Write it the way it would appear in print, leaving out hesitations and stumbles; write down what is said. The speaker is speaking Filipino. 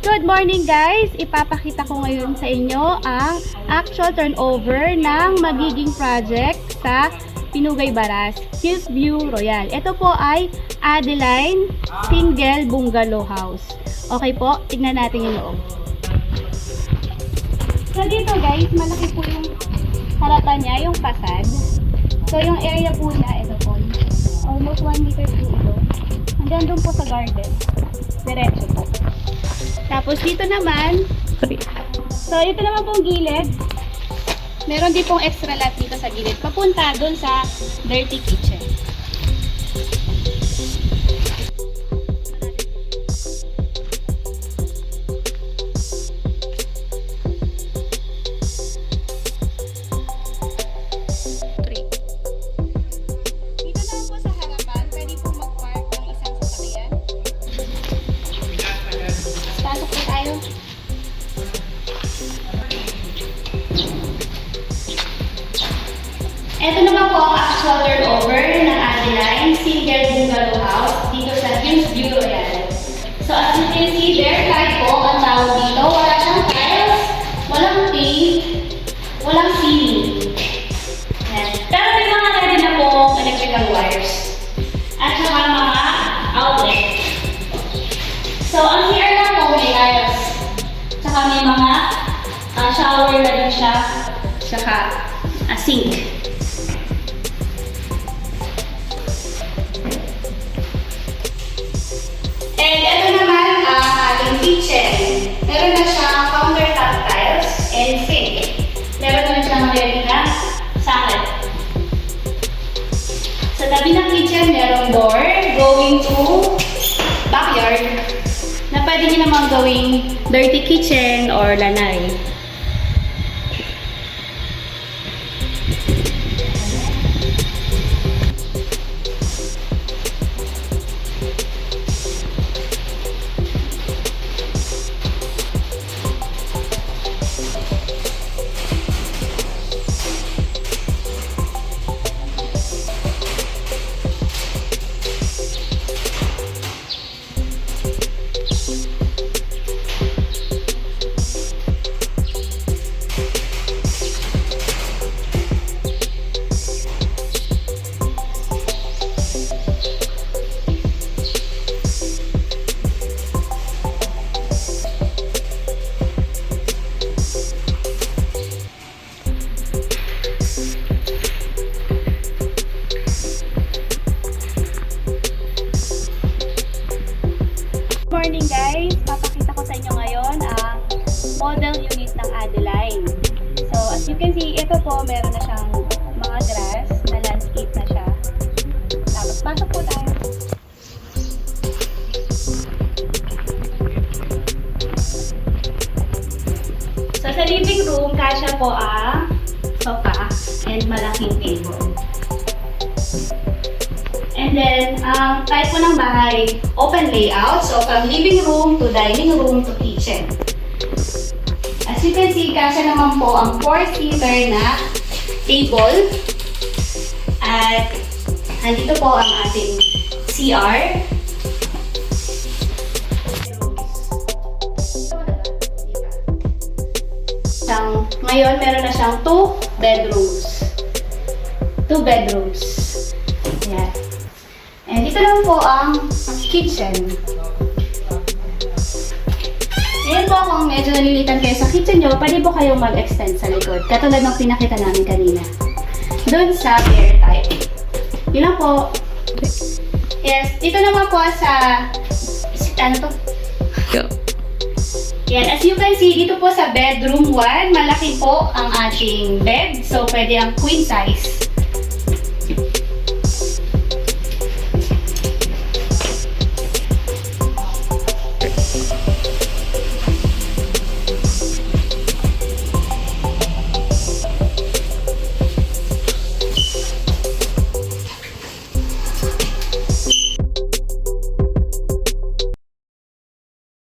Good morning guys! Ipapakita ko ngayon sa inyo ang actual turnover ng magiging project sa Pinugay Baras, Hillsview Royal. Ito po ay Adeline Single Bungalow House. Okay po, tignan natin yung loob. So dito guys, malaki po yung harapan niya, yung facade. So yung area po niya, ito po, almost 1 meter po ito. Hanggang doon po sa garden. Diretso po. Tapos dito naman, so ito naman pong gilid. Meron din pong extra lot dito sa gilid. Papunta doon sa dirty kitchen. Dito naman po sa harapan, pwede pong mag-park ng isang sasakyan. Pasok po tayo. Ito naman po ang actual turnover ng Adeline Single Bungalow House dito sa Hillsview Royal. So as you can see there, kahit po ang tawag dito, wala siyang tiles, walang paint, walang ceiling. Yan. Pero may mga ready na pong electrical wires. At saka mga outlet. So ang CR lang po may tiles. Saka may mga shower na din siya. Saka sink. And ito naman ang ating kitchen. Meron na siyang countertop tiles and sink. Meron na siyang ready na salad. Sa tabi ng kitchen, merong door going to backyard na pwede nyo naman gawing dirty kitchen or lanay. Morning guys! Papakita ko sa inyo ngayon ang model unit ng Adeline. So as you can see, ito po meron na siyang mga grass na landscape na siya. Tapos pasok po tayo. So sa living room, kasya po ang sofa and malaking table. And then, ang type po ng bahay, open layout. So, from living room to dining room to kitchen. As you can see, kasya naman po ang 4-seater na table. At, nandito po ang ating CR. Ngayon, meron na siyang 2 bedrooms. 2 bedrooms. Ayan. And dito lang po ang kitchen. Ayan po, kung medyo nalilitan kayo sa kitchen nyo, pwede po kayong mag-extend sa likod. Katulad ng pinakita namin kanina. Doon sa air type. Yun lang po. Yes, dito naman po sa... ano to? Yan, as you can see, dito po sa bedroom 1, malaki po ang ating bed. So, pwede ang queen size.